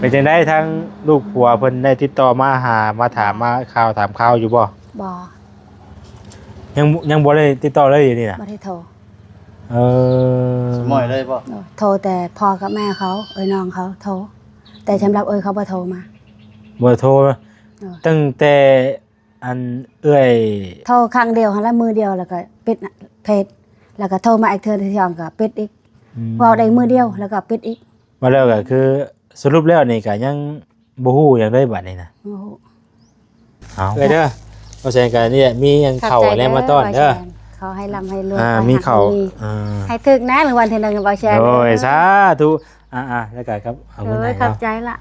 เป็นจังได๋ทั้งลูกผัวเพิ่นได้ติดต่อมาหามาถามมาข่าวถามข่าวอยู่บ่ บ่ ยังบ่ได้ติดต่อเลยอยู่นี่น่ะ บ่ได้โทร เออ สมอยเลยบ่ โทรแต่พ่อกับแม่เขาน้องเขาโทรแต่สำหรับเขาบ่โทรมา บ่โทรตั้งแต่อันเอื้อย โทรครั้งเดียวหั่นละมือเดียวแล้วก็ปิดเพจแล้วก็โทรมาอีกเทื่อที่สองก็ปิดอีกพอได้มือเดียวแล้วก็ปิดอีก มาแล้วก็คือสรุปแล้วนี่ก็ยังบ่ฮู้หยังได้บัดนี้น่ะ โอ้โห เอาเด้อเพราะฉะนั้นก็นี่มีหยังเข้าแล้วมาต้อนเด้อ เขาให้ร่ำให้รวย มีเข้า ให้ถึกนะรางวัลที่1บ่แชร์ โอ้ยสาธุแล้วก็ครับเอาเงินให้ ขอบ เนาะ ใจละ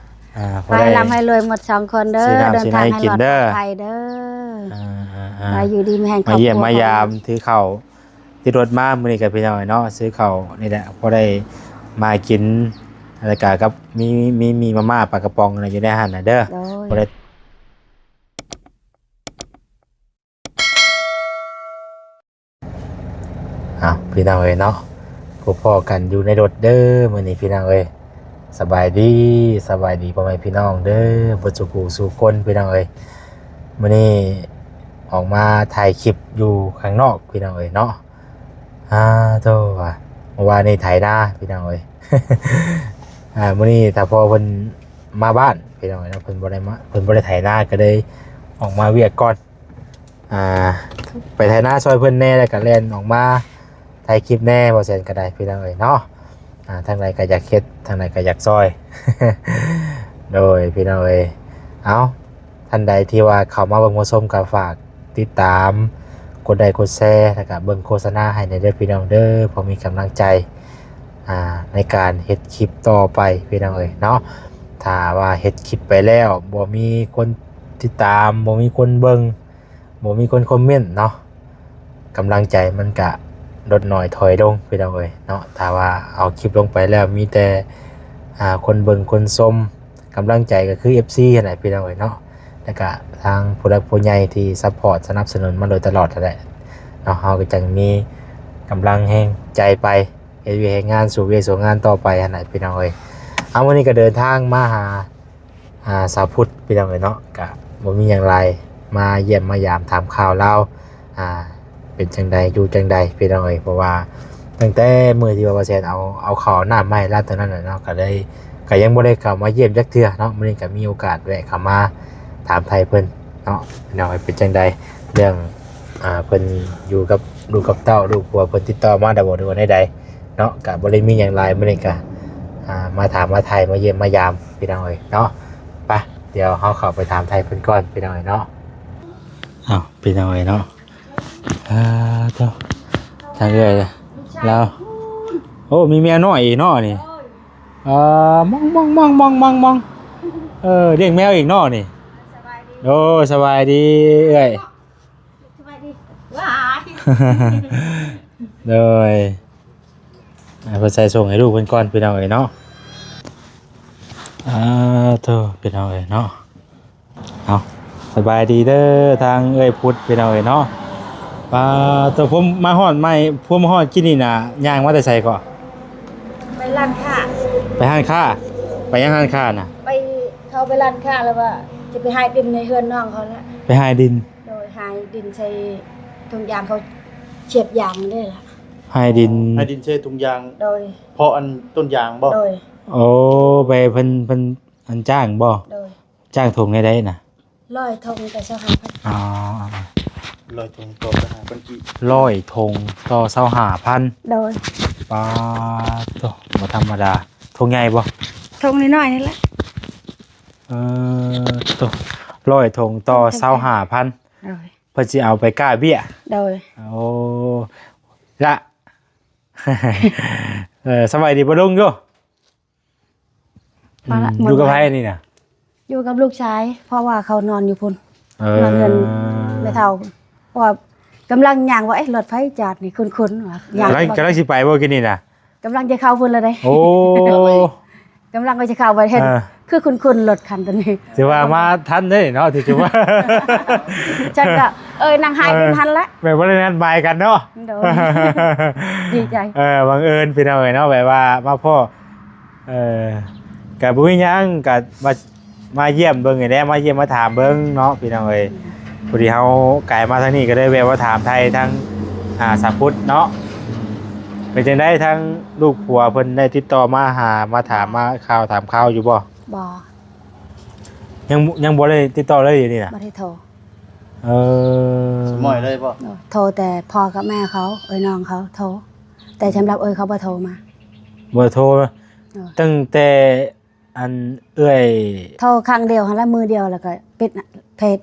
พอ ให้ ได้ ร่ำให้รวยหมด2คนเด้อ สิน้ำ เดินทางให้ สิให้กิ ป น ลอด เด้อ ภัยเด้อ อ่า มาอยู่ดีมีแห่งคร มา อบครัว เยี่ยมมายามถือข้าวที่รถมามื้อนี้ก็พี่น้อยเนาะซื้อข้าวนี่แหละพอได้มากินแล้วก็กับมีมาม่าปลากระป๋องอะไรอยู่ในหั่นน่ะเด้อ โดย บ่ได้พี่น้องเอ้ยเนาะพบพ่อกันอยู่ในรถเด้อมื้อนี้พี่น้องเอ้ยสบายดีพ่อแม่พี่น้องเด้อบ่สุขสู่คนพี่น้องเอ้ยมื้อนี้ออกมาถ่ายคลิปอยู่ข้างนอกพี่น้องเอ้ยเนาะโตว่าเมื่อวานนี้ถ่ายหน้าพี่น้องเอ้ย มื้อนี้ถ้าพ่อเพิ่นมาบ้านพี่น้องเอ้ยเนาะเพิ่นบ่ได้ถ่ายหน้าก็เลยออกมาเวียกก่อนไปถ่ายหน้าซอยเพิ่นแน่แล้วก็แล่นออกมาถ่ายคลิปแน่บ่แซ่นก็ได้พี่น้องเอ้ยเนาะทางใดก็อยากเฮ็ดทางใดก็อยากซอย โดยพี่น้องเอ้ยเอาท่านใดที่ว่าเข้ามาเบิ่งมาชมก็ฝากติดตามกดไลค์กดแชร์แล้วก็เบิ่งโฆษณาให้ในเด้อพี่น้องเด้อพอมีกำลังใจในการเฮ็ดคลิปต่อไปพี่น้องเอ้ยเนาะถ้าว่าเฮ็ดคลิปไปแล้วบ่มีคนติดตามบ่มีคนเบิ่งบ่มีคนคอมเมนต์เนาะกำลังใจมันก็ลดน้อยถอยลงพี่น้องเอ้ยเนาะถ้าว่าเอาคลิปลงไปแล้วมีแต่คนเบิ่งคนชมกำลังใจก็คือ FC นั่นแหละพี่น้องเอ้ยเนาะแล้วก็ทางผู้หลักผู้ใหญ่ที่ซัพพอร์ตสนับสนุนมาโดยตลอดนั่นแหละเนาะเฮาก็จังมีกำลังแห่งใจไปเฮ็ดงานสู่เวียกสู่งานต่อไปหั่นน่ะพี่น้องเอ้ยเอาวันนี้ก็เดินทางมาหาสาวพุทธพี่น้องเอ้ยเนาะก็บ่มีหยังไรมาเยี่ยมมายามถามข่าวเราเป็นจังใดอยู่จังใดพี่น้องเอ้ยเพราะว่าตั้งแต่มื้อที่ว่าแซนเอาข้าวน้ำมาให้ร้านตอนนั้นน่ะเนาะก็ยังบ่ได้เข้ามาเยี่ยมจักเทื่อเนาะมื้อนี้ก็มีโอกาสแวะเข้ามาถามไทยเพิ่นเนาะพี่น้องเอ้ยเป็นจังใดเรื่องเพิ่นอยู่กับลูกกับเต้าลูกผัวเพิ่นติดต่อมาได้บ่หรือว่าใดๆเนาะก็บ่ได้มีหยังหลายมื้อนี้ก็มาถามมาไทยมาเยี่ยมมายามพี่น้องเอ้ยเนาะไปเดี๋ยวเฮาเข้าไปถามไทยเพิ่นก่อนพี่น้องเอ้ยเนาะพี่น้องเอ้ยเนาะเจ้าทางเอ้ยแล้วโอ้มีเมียน้อยอีกเนาะนี่มองเลี้ยงแมวอีกเนาะนี่โอ้สบายดีเอ้ยสบายดีว้าย เลยเพิ่นใส่ส่งให้ลูกเพิ่นก่อนพี่น้องเอ้ยเนาะโธ่พี่น้องเอ้ยเนาะเอาสบายดีเด้อทางเอ้ยพุทธพี่น้องเอ้ยเนาะตัวผมมาฮอดใหม่ผมมาฮอดกินนี่น่ะย่างมาแต่ไสก่อ ไปร้านค้า ไปห้างค้าไปยังห้างค้าน่ะ ไปเขาไปร้านค้าแล้วว่าจะไปหายดินในเฮือนน้องเขาแล้ว ไปหาดิน โดยหายดินใส่ถุงยางเขาเฉียบยางได้ล่ะ หาดิน ให้ดินเชถุงยาง โดย เพราะอันต้นยางบ่ โดย โอ้ไปเพิ่นอันจ้างบ่ โดย จ้างถุงได้น่ะ ร้อยทงแต่สหพันธ์ อ๋อ ลอยตรงตัวไปหาคนกี่ 100ถุงต่อ25,000 โดย ปาโตบ่ธรรมดาถุงใหญ่บ่ ทงน้อยๆนี่แหละ โต100ถุงต่อ25,000 โดย เพิ่นสิเอาไปก้าเบี้ย โดย โอ้ละ สบายดีบ่ลุงอยู่อยู่กับไผนี่น่ะ อยู่กับลูกชายเพราะว่าเขานอนอยู่พุ่น น อนเงินไม่เท่าเพราะว่ากำลังย่างว่ารถไฟจอดนี่คุ้นๆว่าก ำลังสิไปบ่กินนี่น่ะ กำลังจะเข้าพุ่นแล้วเด้ โอ้ กำลังก็จะเข้าไปเห็นคือคุ้นๆรถคันตัวนี้ ถือว่ามาทันเด้เนาะถือว่า ฉันก็นางหายดินทันละ แบบว่านั้นบายกันเนาะ โดยดีใจ บังเอิญพี่น้องเนาะแบบว่ามาพ่อ ก็บ่มีหยังก็มาเยี่ยมเบิ่งนี่แหละมาเยี่ยมมาถามเบิ่งเนาะพี่น้องเอ้ยพอดีเฮาไกลมาทางนี้ก็ได้แวะมาถามไทยทั้งสาพุทธเนาะเป็นจังได๋ทั้งลูกผัวเพิ่นได้ติดต่อมาหามาถามมาข่าวถามข่าวอยู่บ่ บ่ ยังบ่ได้ติดต่อเลยอยู่นี่น่ะ บ่ได้โทร เออ สมอยเลยบ่ โทรแต่พ่อกับแม่เขาน้องเขาโทรแต่สำหรับเขาบ่โทรมา บ่โทรตั้งแต่อันเอื้อย โทรครั้งเดียวหันละมือเดียวแล้วก็ปิดเพจ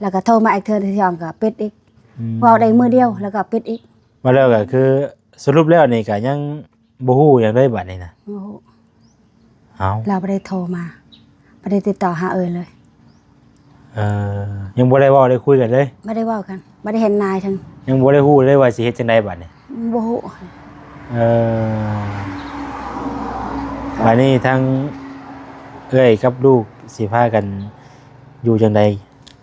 แล้วก็โทรมาอีกเทื่อที่สองก็ปิดอีกเว้าได้มือเดียวแล้วก็ปิดอีก มาแล้วก็คือสรุปแล้วนี่ก็ยังบ่ฮู้หยังได้บัดนี้นะ โอ้โห เอ้า เราบ่ได้โทรมาบ่ได้ติดต่อหาเลย ยังบ่ได้เว้าได้คุยกันเลย ไม่ได้เว้ากันบ่ได้เห็นนายทั้ง ยังบ่ได้ฮู้เลยว่าสิเฮ็ดจังไดบัดนี้ บ่ฮู้ เออบัดนี้ทั้งเอ้อยกับลูกสิพากันอยู่จังได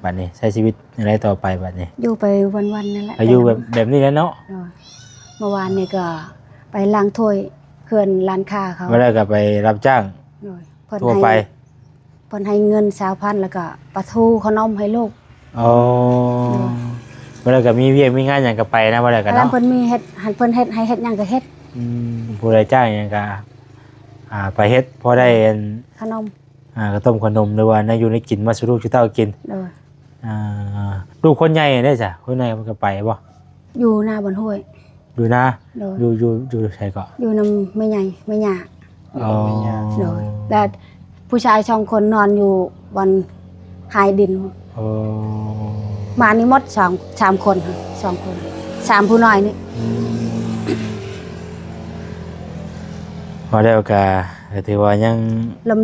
บัดนี้ใช้ชีวิตจังไดต่อไปบัดนี้ อยู่ไปวันๆนั่นแหละ อายุแบบนี้แหล้วเนาะ เมื่อวานนี่ก็ไปล้างถ้วยเขื่อนร้านค้าเขา เมื่อแล้วก็ไปรับจ้าง เพิ่น ทั่วไป เพิ่นให้เงิน2,000แล้วก็ปลาทูขนมให้ลูก อ๋อเมื่อแล้วก็มีเวียกมีงานหยังก็ไปนะเมื่อแล้วก็ แล้ว เนาะ เพิ่นมีเฮ็ดหันเพิ่นเฮ็ดให้เฮ็ดหยังก็เฮ็ด ผู้ใดจ้างหยังก็ไปเฮ็ดพอได้อัน ขนม ข้าวต้มขนมหรือว่าในอยู่ในกินมาสู่ลูกสู่เต้ากิน โดย ลูกคนใหญ่ได้จ้ะคนใหญ่มันก็ไปบ่ อยู่หน้าบนห้วย อยู่นะ โดย อยู่ไสก็ อยู่นำแม่ใหญ่แม่ย่า อ๋อ โดยแล้วผู้ชาย2คนนอนอยู่บนหายดิน อ๋อ มานี่หมด3คนค่ะ2คน3ผู้น้อยนี่ พอแล้วก็ถือว่ายัง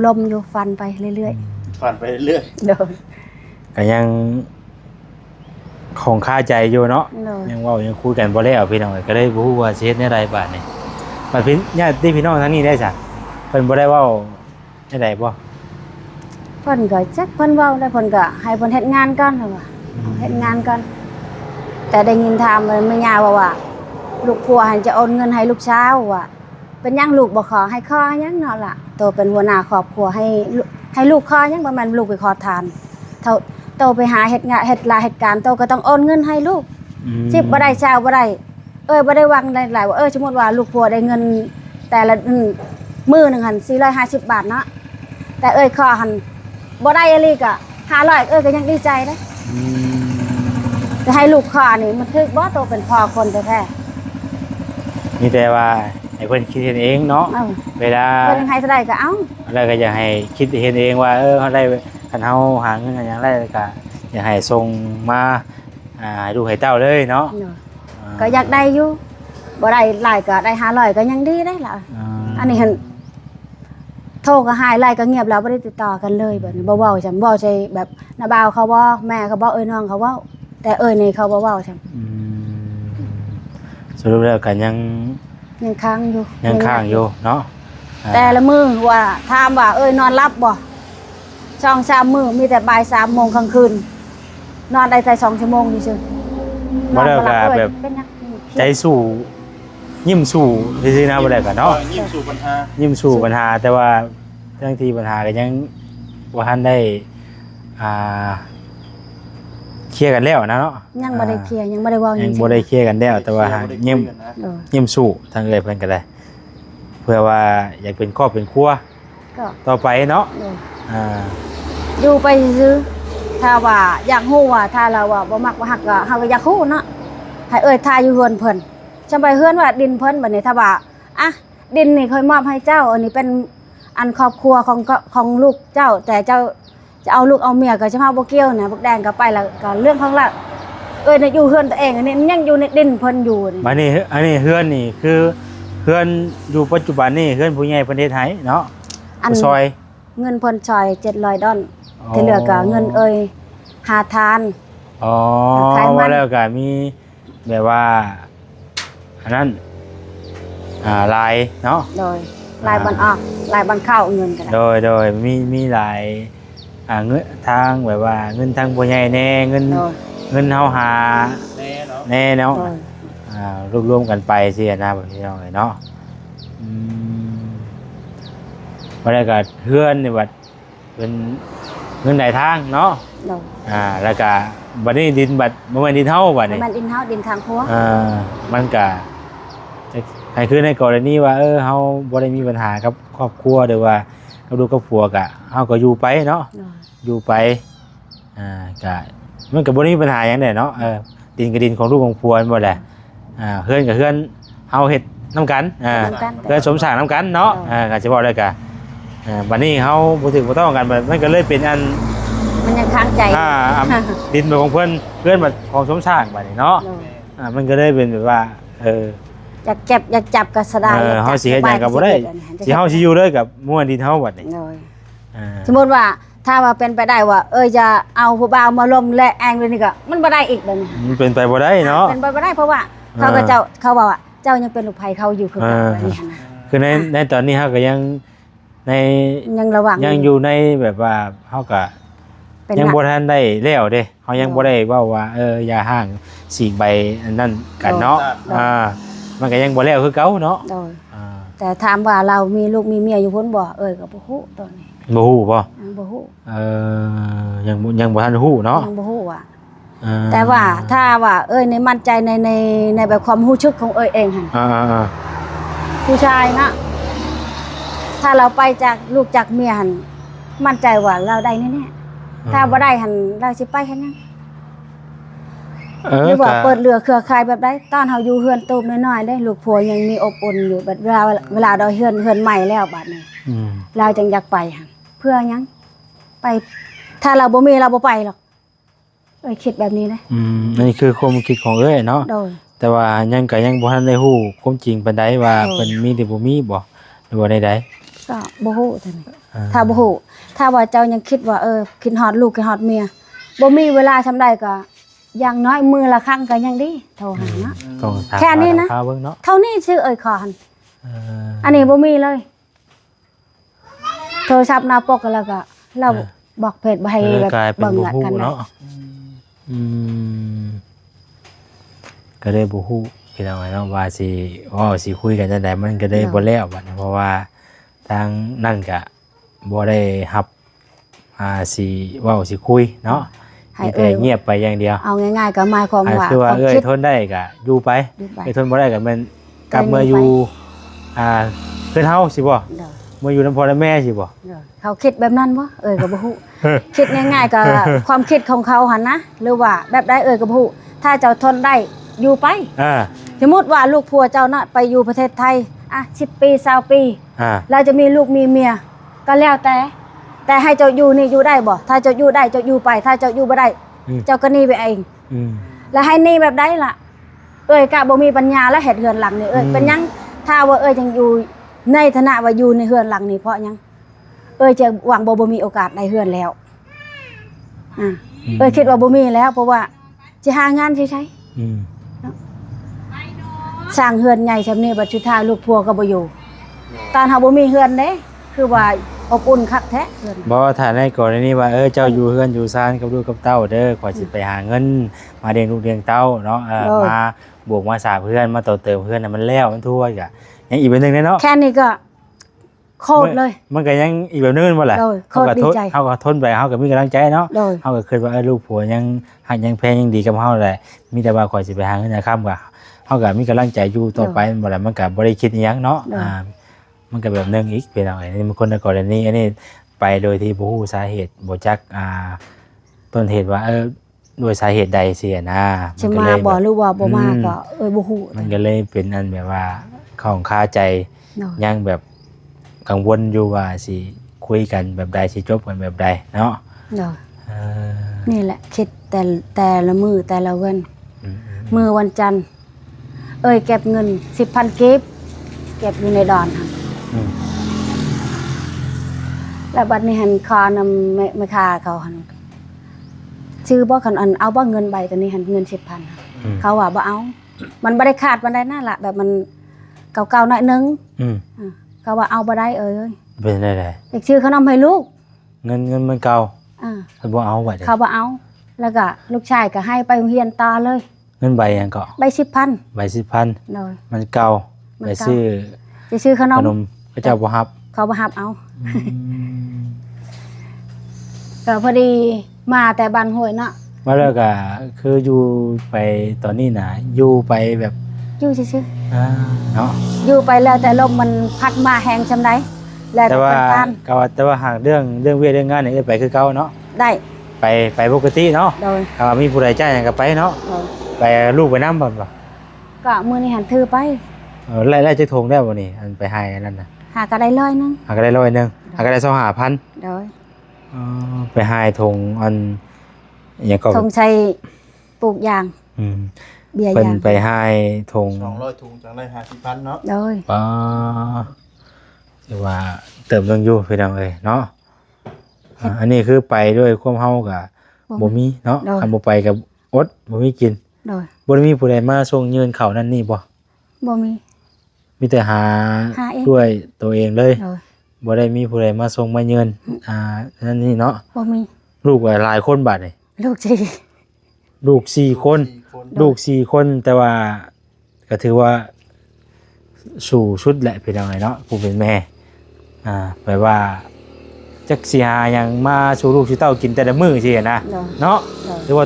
ลมๆอยู่ฟันไปเรื่อย ผ่านไปเรื่อย ๆโดย ก็ยังของค่าใจอยู่เนาะ โดย ยังเว่ายังคุยกันบ่แล้วพี่น้องก็ได้บ่ฮู้ว่าสิเฮ็ดแนวใดบาดนี้บัดพี่ญาติพี่น้องทั้งนี้ได้จ้ะเพิ่นบ่ได้เว้าแนวใดบ่ เพิ่นก็จักเพิ่นเว้าได้เพิ่นก็ให้เพิ่นเฮ็ดงานก่อนว่าเฮ็ดงานก่อนแต่ได้ยินถามแม่ย่าว่าลูกผัวหันจะโอนเงินให้ลูกสาวว่าเป็นหยังลูกบ่ขอให้ขอหยังเนาะล่ะโตเป็นหัวหน้าครอบครัวให้ลูกขอหยังบ่แม่นลูกไปขอทานเท่าโตไปหาเฮ็ดงานเฮ็ดลาเหตุการณ์โตก็ต้องโอนเงินให้ลูก10บ่ได้เช้าบ่ได้บ่ได้วางหลายๆว่าสมมุติว่าลูกผัวได้เงินแต่ละมื้อนึงหั่น450 บาทเนาะแต่ขอหั่นบ่ได้อีหลีก็500ก็ยังดีใจเด้แต่ให้ลูกขอนี่มันถึกบ่โตเป็นพ่อคนแท้ มีแต่ว่าให้เพิ่นคิดเห็นเองเนาะ ๆเอ้า เวลา เพิ่นให้เท่าใดก็เอา แล้วก็อยากให้คิดเห็นเองว่าเฮาได้คันเฮาหาเงินกันหยังได้ก็อยากให้ส่งมาให้ลูกให้เต้าเลยเนาะ ก็อยากได้อยู่บ่ได้หลายก็ได้500ก็ยังดีได้ล่ะอันนี้หั่นโทรก็หายไลน์ก็เงียบแล้วบ่ได้ติดต่อกันเลยแบบนี้บ่เว้าจำบ่ใช่แบบน้าบ่าวเขาบ่แม่เขาบ่น้องเขาเว้าแต่นี่เขาบ่เว้าจำ สรุปแล้วก็ยัง ยังค้างอยู่ ข้างอยู่เนาะ แต่ละมื้อว่าถามว่านอนหลับบ่2-3 มื้อมีแต่บ่าย 3 โมงกลางคืนนอนได้แต่2 ชั่วโมงซื่อๆ บ่ได้ก็แบบ เป็นหยัง ใจสู้ยิ้มสู้ซื่อๆนะบ่ได้ก็เนาะ ยิ้มสู่ปัญหา ยิ้มสู้ปัญหาแต่ว่าบางทีปัญหาก็ยังบ่ทันได้เคลียร์กันแล้วนะเนาะ ยังบ่ได้เคลียร์ยังบ่ได้เว้าห ยั ยัง ง บ่ได้เคลียร์กันแล้วแต่ว่าหากยิ้ม เออ ยิ้มสู้ทางเอ้ยเพิ่นก็ได้ เพื่อว่าอยากเป็นครอบเป็นครัว ก็ ต่อไปเนาะ เออ อ่า อยู่ไปซื้อถ้าว่าอยากฮู้ว่าถ้าเราว่าบ่มักบ่ฮักก็เฮาก็อยากฮู้เนาะให้ทาอยู่เฮือนเพิ่นจำไปเฮือนว่าดินเพิ่นบัดนี้ถ้าว่าดินนี่ค่อยมอบให้เจ้าอันนี้เป็นอันครอบครัวของลูกเจ้า แต่เจ้าจะเอาลูกเอาเมียก็จะมาบ่เกี่ยวนะบักแดงก็ไปแล้วก็เรื่องของละน่ะอยู่เฮือนตัวเองอันนี้มันยังอยู่ในดินเพิ่นอยู่นี่ มานี่อันนี้เฮือนนี่คือเฮือนอยู่ปัจจุบันนี่เฮือนผู้ใหญ่ประเทศไทยเนาะ อัน ซอย เงินเพิ่นซอย700ดอล อ๋อ ที่เหลือก็เงินหาทาน อ๋อ ขายมัน ว่าแล้วก็มีแบบว่าอันนั้นลายเนาะ โดยรายบันออกรายบันเข้าเงินก็ได้ โดยมีหลายเงินทางแบบว่าเงินทางผู้ใหญ่แน่เงิน โดย เงินเฮาหา แน่เนาะ แน่เนาะ โดย รวมๆกันไปสินะพี่น้องเนาะ บ่ได้ก็เฮือนนี่บัดเป็นเงินไหนทางเนาะ โดย แล้วก็บัดนี้ดินบัดบ่แม่นดินเฮาบัดนี้ มันดินเฮาดินทางพัว มันก็ให้คือในกรณีว่าเฮาบ่ได้มีปัญหากับครอบครัวหรือว่ากับลูกกับผัวก็เฮาก็อยู่ไปเนาะ โดย อยู่ไปก็มันก็บ่ได้มีปัญหาหยังแน่เนาะดินก็ดินของลูกของผัวบ่แหละเฮือนก็เฮือนเฮาเฮ็ดนำกันเฮือนสมสร้างนำกันเนาะก็สิบอกได้ก็บัดนี้เฮาบ่ถึงบ่ต้องกันมันก็เลยเป็นอัน มันยังค้างใจ ดินของเพิ่นเพื่อนมาของสมสร้างบัดนี้เนาะ โดย มันก็ได้เป็นแบบว่าอยากเก็บอยากจับก็สะดาย เฮาสิเฮ็ดหยังก็บ่ได้สิเฮาสิอยู่เลยกับม่วนดินเฮาบัดนี้ โดยสมมุติว่าถ้าว่าเป็นไปได้ว่าจะเอาผู้บ่าวมาลมและแองเลยนี่ก็มันบ่ได้อีกเด้อนี่ มันเป็นไปบ่ได้เนาะ เป็นไปบ่ได้เพราะว่าเขาก็เขาบอกว่าเจ้ายังเป็นลูกไผเขาอยู่คือกันแบบนี้นะ คือในตอนนี้เฮาก็ยังใน ยังระวัง ยังอยู่ในแบบว่าเฮาก็ยังบ่ทันได้แล้วเด้เฮายังบ่ได้เว้าว่าอย่าห่างสีกใบอันนั้นกันเนาะมันก็ยังบ่แล้วคือเก่าเนาะ โดยแต่ถามว่าเรามีลูกมีเมียอยู่พ้นบ่ก็บ่ฮู้ตอนนี้ บ่ฮู้บ่ บ่ฮู้ ยังบ่ทันฮู้เนาะ ยังบ่ฮู้อ่ะแต่ว่าถ้าว่าในมั่นใจในแบบความรู้สึกของเองหั่นผู้ชายนะถ้าเราไปจากลูกจากเมียหั่นมั่นใจว่าเราได้แน่ๆถ้าบ่ได้หั่นเราสิไปเฮ็ดหยังหรือว่าเปิดเรือเครือข่ายแบบใดตอนเฮาอยู่เฮือนตูมน้อยๆได้ลูกผัวยังมีอบอุ่นอยู่บัดเวลาเราเฮือนใหม่แล้วบัดนี้เราจึงอยากไปหั่นเพื่อหยังไปถ้าเราบ่มีเราบ่ไปหรอกคิดแบบนี้นะนี่คือความคิดของเนาะแต่ว่ายังบ่ทันได้ฮู้ความจริงปานใดว่าเพิ่นมีหรือบ่มีบ่หรือว่าใดๆก็บ่ฮู้เท่านั้นถ้าบ่ฮู้ถ้าว่าเจ้ายังคิดว่าคิดฮอดลูกคิดฮอดเมียบ่มีเวลาทำได้ก็อย่างน้อยมือละครั้งก็ยังดีโทรหาเนาะแค่นี้นะเท่านี้ชื่อขอหั่นอันนี้บ่มีเลยโทรศัพท์หน้าปกแล้วก็เราบอกเพจบ่ให้แบบเบิ่งกันเนาะก็ได้บ่ฮู้พี่น้องเนาะว่าสิคุยกันจังได๋มันก็ได้บ่แล้วบัดเพราะว่าทางนั่นก็บ่ได้รับสิเว้าสิคุยเนาะให้เงียบไปอย่างเดียวเอาง่ายๆก็หมายความว่าคือว่าทนได้ก็อยู่ไปทนบ่ได้ก็มันกลับมาอยู่เพิ่นเฮาสิบ่มาอยู่นำพ่อและแม่สิบ่เขาคิดแบบนั้นบ่ก็บ่ฮู้คิดง่ายๆก็ความคิดของเขาหั่นนะหรือว่าแบบใดก็บ่ฮู้ถ้าเจ้าทนได้อยู่ไปสมมุติว่าลูกผัวเจ้าน่ะไปอยู่ประเทศไทย10 ปี20 ปีเราจะมีลูกมีเมียก็แล้วแต่ให้เจ้าอยู่นี่อยู่ได้บ่ถ้าเจ้าอยู่ได้เจ้าอยู่ไปถ้าเจ้าอยู่บ่ได้เจ้าก็หนีไปเองแล้วให้หนีแบบใดล่ะกะบ่มีปัญญาแล้วเฮ็ดเฮือนหลังนี่เป็นหยังถ้าว่ายังอยู่ในฐานะว่าอยู่ในเฮือนหลังนี่เพราะหยังจะหวังบ่มีโอกาสได้เฮือนแล้วคิดว่าบ่มีแล้วเพราะว่าสิหางานสิใช้สร้างเฮือนใหญ่ซำนี้บัดสุดท้ายลูกผัวก็บ่อยู่ตอนเฮาบ่มีเฮือนเด้คือว่าอบอุ่นคักแท้เฮือนบ่ถ้าในกรณีว่าเจ้าอยู่เฮือนอยู่ซ่านกับลูกกับเต้าเด้อขอสิไปหาเงินมาเลี้ยงลูกเลี้ยงเต้าเนาะมาบวกมาสาเพื่อนมาต่อเติมเพื่อนน่ะมันแล้วมันทั่วอีกยังอีกแบบนึงเนาะแค่นี้ก็โคตรเลยมันก็ยังอีกแบบนึงบ่ล่ะเฮาก็ทนไปเฮาก็มีกำลังใจเนาะเฮาก็คิดว่าลูกผัวยังฮักยังแพงยังดีกับเฮาแหละมีแต่ว่าขอสิไปหาเงินค่ำก็เฮาก็มีกำลังใจอยู่ต่อไปบ่ล่ะมันก็บ่ได้คิดอีหยังเนาะมันก็แบบนึงอีกเป็นอะไรนี่มันคนในกรณีอันนี้ไปโดยที่บ่ฮู้สาเหตุบ่จักต้นเหตุว่าด้วยสาเหตุใดเสียนะมันก็เลยบ่หรือว่าบ่มาก็บ่ฮู้มันก็เลยเป็นอันแบบว่าของคาใจยังแบบกังวลอยู่ว่าสิคุยกันแบบใดสิจบกันแบบใดเนาะนี่แหละคิดแต่ละมื้อแต่ละวันมื้อวันจันทร์เก็บเงิน 10,000 กีบเก็บอยู่ในดอนค่ะแล้วบัดนี้หันคอนำไม่ค่าเขาหันชื่อบ่คันอันเอาบ่เงินใบตัวนี้หันเงิน 10,000 เขาว่าบ่เอามันบ่ได้ขาดปานใดนั่นล่ะแบบมันเก่าๆหน่อยนึงเขาว่าเอาบ่ได้เป็นได้อยากซื้อขนมให้ลูกเงินมันเก่าเขาบ่เอาบัดเขาบ่เอาแล้วก็ลูกชายก็ให้ไปโรงเรียนต่อเลยเงินใบหยังก็ใบ 10,000 ใบ 10,000มันเก่าไปซื้อขนมพระเจ้าบ่รับเขาบ่รับเอา ก็พอดีมาแต่บ้านห้วยเนาะ มาแล้วก็คืออยู่ไปตอนนี้น่ะอยู่ไปแบบ อยู่ซื่อ เนาะ ๆอยู่ไปแล้วแต่ลมมันพัดมาแหงซำใดแล้ว แต่ แต่ ว่า คนการ แต่ว่าหากเรื่องเวียเรื่องงานนี่ไปคือเก่าเนาะ ได้ ไปปกติเนาะ โดย ถ้าว่ามีผู้ใดจ้างหยังก็ไปเนาะ โดย ไปลูกไปนำบ่บ่ ก็มื้อนี้หันถือไป ไล่จักทงได้บ่นี่อันไปให้อันนั้นน่ะ หาก็ได้ร้อยหนึง หากได้100นึงหากได้25,000 โดย ไปให้ทงอันหยังก็ ธงชัยปลูกยาง อืม เบียร์ เพิ่น ยาง ไปให้ทง 200ถุงจังได้50,000เนาะ โดย ป้าถือว่าเติมเรื่องอยู่พี่น้องเอ้ยเนาะอันนี้คือไปด้วยความเฮาก็บ่มีเนาะคันบ่ไปก็อดบ่มีกิน โดย บ่ได้มีผู้ใดมาส่งยืนเข้านั่นนี่บ่ บ่มี มีแต่หา หาเอง ด้วยตัวเองเลย โดย บ่ได้มีผู้ใดมาส่งมายืนนั่นนี่เนาะ บ่มี ลูกหลายคนบัดนี่ ลูกจี ลูก4คน 4 คน ลูก4คนแต่ว่าก็ถือว่าสู่ชุดแหละพี่น้องเอ้ยเนาะผู้เป็นแม่แปลว่าจักสิหาหยังมาสู่ลูกสู่เต้ากินแต่ละมื้อสินะ โดย เนาะ โดย ถือว่า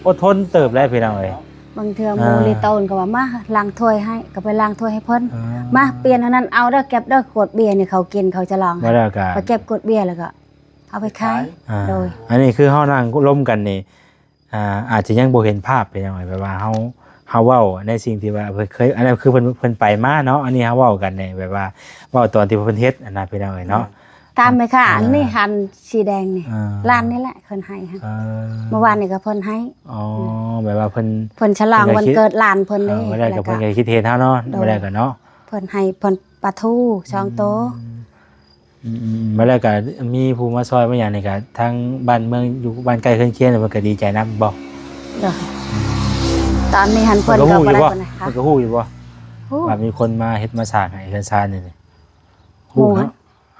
อดทนเติบแล้วพี่น้องเอ้ย บางเทื่อหมูลิโตนก็ว่ามาล้างถ้วยให้ก็ไปล้างถ้วยให้เพิ่นมาเปลี่ยนอันนั้นเอาเด้อเก็บเด้อกดเบียร์นี่เขากินเขาจะลอง มาแล้วก็ ไปเก็บกดเบียร์แล้วก็เอาไปขาย โดย อันนี้คือเฮานั่งร่วมกันนี่อาจจะยังบ่เห็นภาพเป็นจังไดแบบว่าเฮาเว้าในสิ่งที่ว่าเพิ่นเคยอันนั้นคือเพิ่นไปมาเนาะอันนี้เฮาเว้ากันนี่แบบว่าเว้าตอนที่เพิ่นเฮ็ดอันนั้นพี่น้องเอ้ยเนาะ ตามไปค่ะอันนี้หันสีแดงนี่ อ่า ร้านนี่แหละเพิ่นให้ค่ะ เอ่อ เมื่อวานนี่ก็เพิ่นให้ อ๋อแบบว่าเพิ่น เพิ่นฉลองวันเกิดหลานเพิ่นเด้ บ่ได้ แล้ กับ วก็ เพิ่นก็คิดเห็นเฮาเนาะบ่ได้กันเนาะ เพิ่นให้เพิ่นปลาทูช่องโต บ่ได้ก็มีผู้มาซอยมาหยังนี่ก็ทางบ้านเมืองอยู่บ้านใกล้เคียงเคียงเพิ่นก็ดีใจนํบ่ เด้อตอนนี้หัน เพิ่ เพิ่ น น ก็ ก็ ฮู้อ บ่ ยู่ ได้ บ่ เพิ่นนะ เพิ่ คะ นก็ฮู้อยู่บ่ ฮู้ ว่ามีคนมาเฮ็ดมาสร้างให้เฮือนซานนี่ ฮู้ เนาะ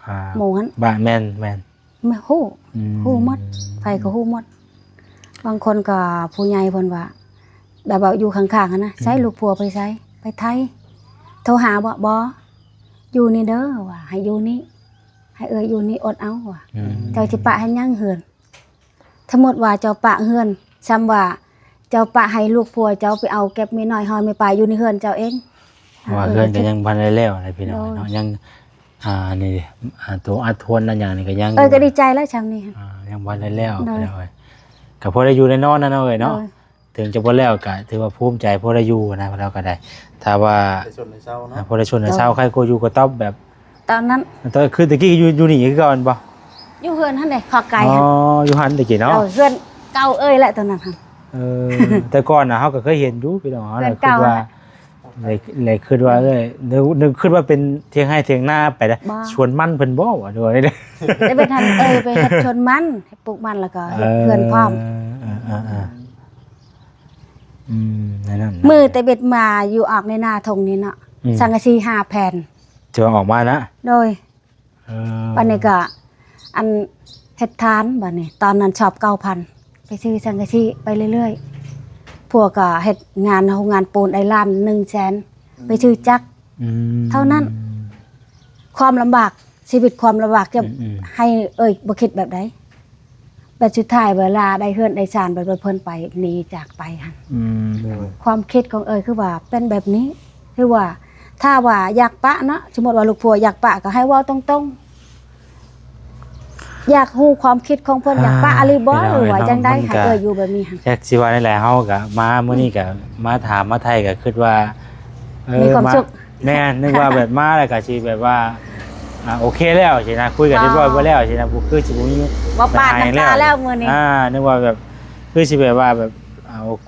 อ่า หมู่หัน บ้านแม่น ไม่ฮู้ อืม ฮู้หมดไผก็ฮู้หมดบางคนก็ผู้ใหญ่เพิ่นว่าแบบว่าอยู่ข้างๆหันนะใช้ลูกผัวไปใช้ไปไทยโทรหาบ่อยู่นี่เด้อว่าให้อยู่นี่ให้อยู่นี่อดเอาว่า อืม เจ้าสิปะให้ยังเฮือนสมมุติว่าเจ้าปะเฮือนซ้ำว่าเจ้าปะให้ลูกผัวเจ้าไปเอาเก็บมีน้อยหอยไม่ปลาอยู่ในเฮือนเจ้าเอง ว่าเฮือนก็ยังบ่ได้แล้วอะไรพี่น้องเนาะยังนี่ตัวอัดทวนนั่นอย่างนี้ก็ยัง ก็ดีใจแล้วชำนี้ ยังบ่ได้แล้ว ได้ พี่น้องเอ้ยก็พอได้อยู่ได้นอนนั่นเนาะเอ้ยเนาะ โดย ถึงจะบ่แล้วก็ถือว่าภูมิใจพอได้อยู่นะเราก็ได้ ถ้าว่า ในส่วนในเช้าเนาะ พอได้ชนเช้าใครก็อยู่ก็ตอบแบบ ตอนนั้น ตอนคือตะกี้อยู่นี่คือก่อนบ่ อยู่เฮือนหั่นเด้ขอไก่ อ๋อ หั่น อยู่หันตะกี้เนาะ เฮือนเก่าเอ้ยแหละตอนนั้นหั่น แต่ก่อนน่ะเฮาก็เคยเห็นอยู่พี่น้องเฮา เพื่ น่ะ อน คิด เก่า ว่าเลยคิดว่านึกคิดว่าเป็นเที่ยงให้เที่ยงหน้าไปแล้ว บ่ ชวนมันเพิ่นบ่ว่าด้วยเด้ ได้ไปทันไปเฮ็ดชนมันให้ปลูกมันแล้วก็เฮ็ดเฮือนพร้อม นั่นน่ะ มือแต่เบ็ดมาอยู่ออกในนาทงนี้เนาะสังกะสี5แผ่น จะออกมานะ โดยบัดนี้ก็อันเฮ็ดทานบัดนี้ตอนนั้นชอบ 9,000 ไปซื้อสังกะสีไปเรื่อยๆพวกก็เฮ็ดงานโรงงานปูนไอ้ล้าน 100,000 ไปซื้อจักร เท่านั้น ความลำบากชีวิตความลำบากจะให้บ่คิดแบบใดแต่สุดท้ายเวลาได้เฮือนได้ศาลไปเพิ่นไปหนีจากไปหั่นความคิดของคือว่าเป็นแบบนี้คือว่า ถ้าว่าอยากปะเนาะสมมุติว่าลูกผัวอยากปะก็ให้เว้าตรงๆอยากฮู้ความคิดของเพิ่นอยากปะอะไรบ่หรือว่าจังได๋ให้อยู่แบบนี้หั่น จักสิว่านั่นแหละเฮาก็มามื้อนี้ก็มาถามมาไทยก็คิดว่า มีความสุข แม่นึกว่าแบบมาแล้วก็สิแบบว่าโอเคแล้วสินะคุยกันเรียบร้อยบ่แล้วสินะบ่คือสิบ่มี บ่ปาดน้ำตาแล้วมื้อนี้ นึกว่าแบบคือสิแบบว่าแบบ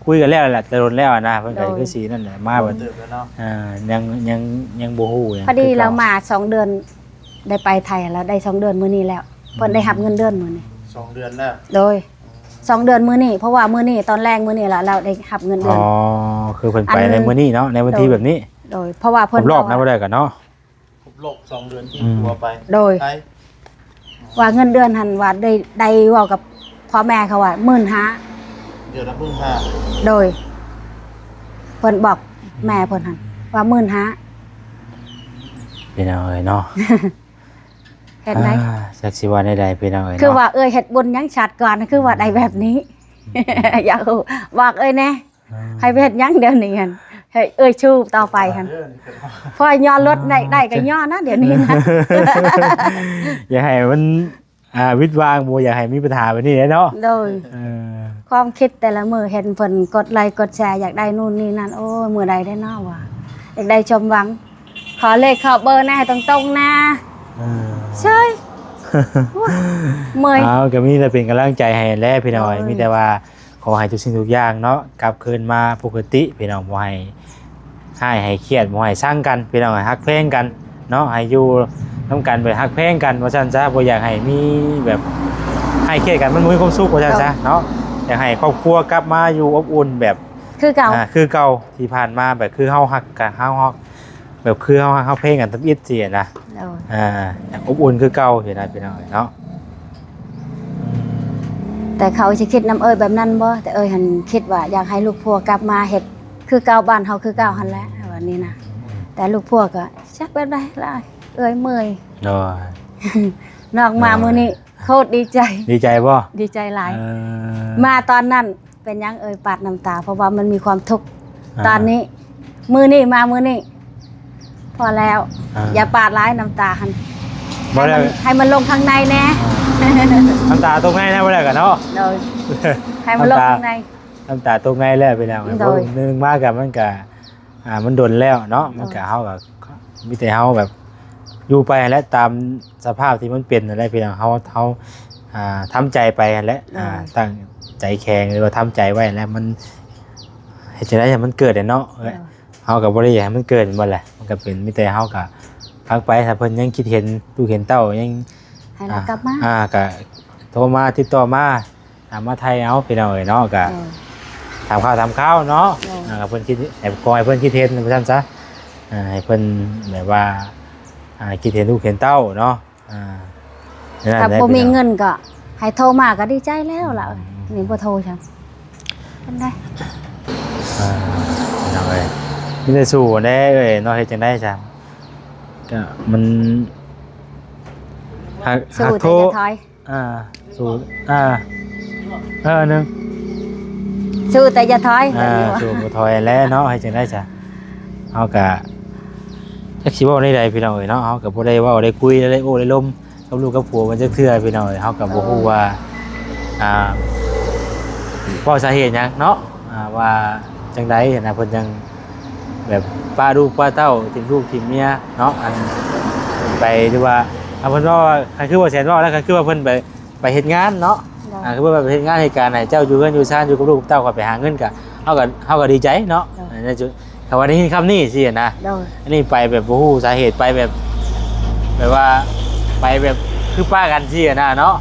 คุยกันแล้วแหละแต่โดนแล้วนะเพิ่นก็คือสินั่นแหละมาแบบ เติบแล้วเนาะ ยังบ่ฮู้หยัง พอดีเรามา2เดือนได้ไปไทยแล้วได้2เดือนมื้อนี้แล้วเพิ่นได้รับเงินเดือนมื้อนี้ 2 เดือนแล้ว โดย2เดือนมื้อนี้เพราะว่ามื้อนี้ตอนแรกมื้อนี้ล่ะเราได้รับเงินเดือน คือเพิ่นไปในมื้อนี้เนาะในวันที่แบบนี้ โดยเพราะว่า ผ เพิ่น มรอบนะบ่ได้กันเนาะ ครบรอบ2 เดือนที่ผัวไป โดย ไป ว่าเงินเดือนหันว่าได้เว้ากับพ่อแม่เขาว่า15,000 เดือนละ15,000 โดยเพิ่นบอกแม่เพิ่นหันว่า15,000 เป็นเอาเลยเนาะ เฮ็ดได้ จักสิว่าได้พี่น้องเอ้ย คือ เนาะ ว่าเอ้ยเฮ็ดบุญหยังชาติก่อนคือว่าได้แบบนี้ อยากรู้บอกเอ้ยแน่ให้ไปเฮ็ดหยังเดี๋ยวนี้หั่นให้เอ้ยชูต่อไปหั่น เด้อนี่เป็นว่า พอย่อรถได้ก็ย่อนะเดี๋ยวนี้นะ อย่าให้มันวิดวางบ่อยากให้มีปัญหาแบบนี้เนาะ โดย เออ ความคิดแต่ละมื้อเห็นเพิ่นกดไลค์กดแชร์อยากได้นู่นนี่นั่นโอ้ยมื้อใดได้เนาะว่ะอยากได้ชมหวัง ขอเลขขอเบอร์แน่ตรงๆนะใช่เมื่อย เอาก็มีแต่เป็นกำลังใจให้แลพี่น้องมีแต่ว่าขอให้ทุกสิ่งทุกอย่างเนาะกลับคืนมาปกติพี่น้องบ่ให้เครียดบ่ให้สร้างกันพี่น้องให้ฮักเพลงกันเนาะให้อยู่นํกันไปฮักเพลงกันว่าซั่นซะบ่อยากให้มีแบบให้เครียดกันมันบ่มีความสุขว่าซั่นซะเนาะอยากให้ครอบครัวกลับมาอยู่อบอุ่นแบบ คือเก่า คือเก่าที่ผ่านมาแบบคือเฮาฮักกันเฮาแบบคือเฮาฮักเฮาเพลงกันตับอิดสินะ โดย อยากอบอุ่นคือเก่าเห็นนะพี่น้องเนาะ แต่เขาสิคิดนํเอ้ยแบบนั้นบ่แต่เอ้ยหันคิดว่าอยากให้ลูกพัวกลับมาเฮ็ดคือเก่าบ้านเฮาคือเก่าหั่นแหละวันนี้นะแต่ลูกพัวก็จักแบบใดล่ะเอ้ยเมื่อย โอ้ย นอกมามื้อนี้โคตรดีใจ ดีใจบ่ ดีใจหลาย เออ มาตอนนั้นเป็นหยังเอ่ยปาดน้ำตา เพราะว่ามันมีความทุกข์ตอนนี้ มือนี่มามือนี่พอแล้ว อย่าปาดร้ายน้ำตาหัน บ่ได้ ให้มันลงข้างในแน่ น้ำตาตกในนะบ่ได้กันเนาะ โดยให้มันลงข้างใน น้ำตาตกในแล้วพี่น้อง โดย นึงมากกับมันก็มันดนแล้วเนาะมันก็เฮาก็มีแต่เฮาแบบอยู่ไปและตามสภาพที่มันเป็นนั่นแหละพี่น้องเฮาทำใจไปนั่นแหละตั้งใจแข็งหรือว่าทำใจไว้แล้วมันเฮ็ดจังได๋ให้มันเกิดเนาะเฮาก็บ่ได้อยากให้มันเกิดบ่แหละมันก็เป็นมีแต่เฮาก็พักไปถ้าเพิ่นยังคิดเห็นลูกเห็นเต้ายัง ให้เรากลับมา ก็โทรมาติดต่อมาถามมาไทยเอาพี่น้องเอ้ยเนาะก็ถามข้าวเนาะเพิ่นคิดให้ขอให้เพิ่นคิดเห็นว่าซั่นซะให้เพิ่นแบบว่าคิดเห็นลูกเห็นเต้าเนาะถ้าบ่มีเงินก็ให้โทรมาก็ดีใจแล้วล่ะนี่บ่โทรจังเป็นได้ พี่น้องเอ้ยมีแต่สู้แน่เอ้ยเนาะเฮ็ดจังได๋จ้ะก็มันสู้แต่ โทร อย่าถอย สู้นึง สู้แต่อย่าถอยแบบนี้ว่า สู้บ่ถอยแล้วเนาะให้จังได๋จ้ะเฮาก็จักสิเว้าได้ใดพี่น้องเอ้ยเนาะเฮาก็บ่ได้เว้าได้คุยได้โอ้ได้ลมกับลูกกับผัวมันจักเทื่อพี่น้องเอ้ยเฮาก็บ่ฮู้ว่าเพราะสาเหตุหยังเนาะว่าจังได๋นะเพิ่นจังแบบป้าลูกป้าเต้าทิ่มลูกทิ่มเมียเนาะอันไปหรือว่าเพิ่นว่าคันคือว่าแสนว่าแล้วคันคือว่าเพิ่นไปเฮ็ดงานเนาะคือว่าไปเฮ็ดงานเหตุการณ์ให้เจ้าอยู่เรือนอยู่ซ่านอยู่กับลูกกับเต้าก็ไปหาเงินก็เฮาก็ดีใจเนาะในจุดคำว่านี้คำนี้สินะอันนี้ไปแบบบ่ฮู้สาเหตุไปแบบว่าไปแบบคือป้ากันสินะเนาะ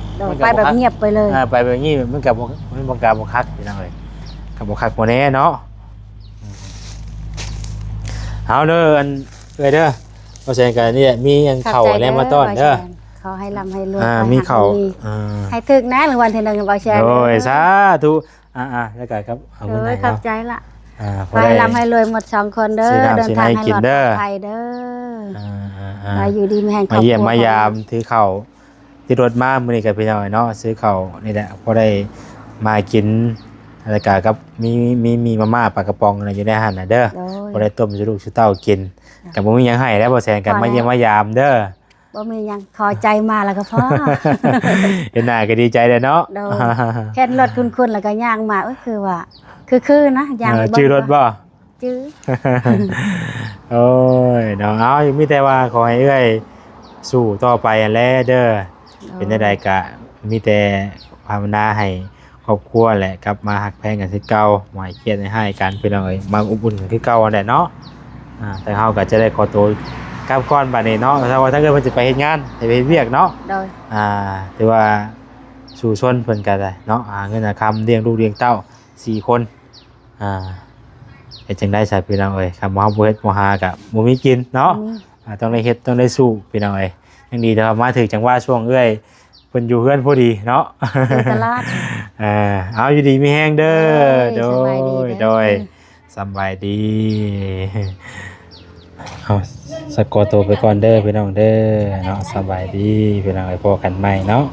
ไปแบบเงียบไปเลย ไปแบบนี้มันก็มันบ่กล้าบ่คักพี่น้องเอ้ยก็บ่คักบ่แน่เนาะเอาเด้ออันเอ้ยเด้อบ่แซ่นกันนี่มีอันเข้าแลมาต้อนเด้อ ขอให้ร่ำให้รวย มีเข้า ให้ถึกนะรางวัลที่1บ่แชร์ โอ้ยสาธุแล้วก็ครับเอาเงินให้ ขอบ เนาะ ใจละ พอได้ ให้ร่ำให้รวยหมด2คนเด้อ ซื้อน้ำ เดินทางให้ ซื้อให้กิน ปล เด้ อ อ ดภัยเด้ออยู่ดีมีแห่งคร มา อบครัว เยี่ยมมายามถือข้าวที่รถมามื้อนี้ก็พี่น้อยเนาะซื้อข้าวนี่แหละพอได้มากินแล้วก็กับมีมาม่าปลากระป๋องอะไรอยู่ในหั่นน่ะเด้อพอได้ต้มสู่ลูกสู่เต้ากินก็บ่มีหยังให้แล้วบ่แซนกันมาเยี่ยมมายามเด้อ บ่มีหยังขอใจมาแล้วก็พอ เห็นหน้าก็ดีใจเลยเนาะ เห็นรถคุ้นๆแล้วก็ย่างมาก็คือว่าคือนะย่างไป ชื่อรถบ่ จื้อ โอ้ยเนาะเอามีแต่ว่าขอให้เอ้ยสู้ต่อไปอันแลเด้อเป็นได้ๆก็มีแต่ภาวนาให้ครอบครัวแหละกลับมาฮักแพงกันคือเก่าบ่ให้เครียดให้กันพี่น้องเอ้ยมาอบอุ่นกันคือเก่านั่นแหละเนาะแต่เฮาก็จะได้ขอตัวกลับก่อนบัดนี้เนาะถ้าเกิดเพิ่นสิไปเฮ็ดงานไปเฮ็ดเวียกเนาะ โดย ถือว่าสู่ชนเพิ่นก็ได้เนาะเงินคำเลี้ยงลูกเลี้ยงเต้า4คนเฮ็ดจังได๋ใช่พี่น้องเอ้ยคำว่าบ่เฮ็ดบ่หาก็บ่มีกินเนาะต้องได้เฮ็ดต้องได้สู้พี่น้องเอ้ยยังดีแต่ว่ามาถึงจังหวะช่วงเอ้ยเพิ่นอยู่เฮือนพอดีเนาะ ตลาด เอาอยู่ดีมีแฮงเด้อโด สบายดี ย เด้อ สำบายดี เอาสกอร์ตัวไปก่อนเด้อพี่น้องเด้อเนาะสบายดีพี่น้องไอ้พอกันใหม่เนาะ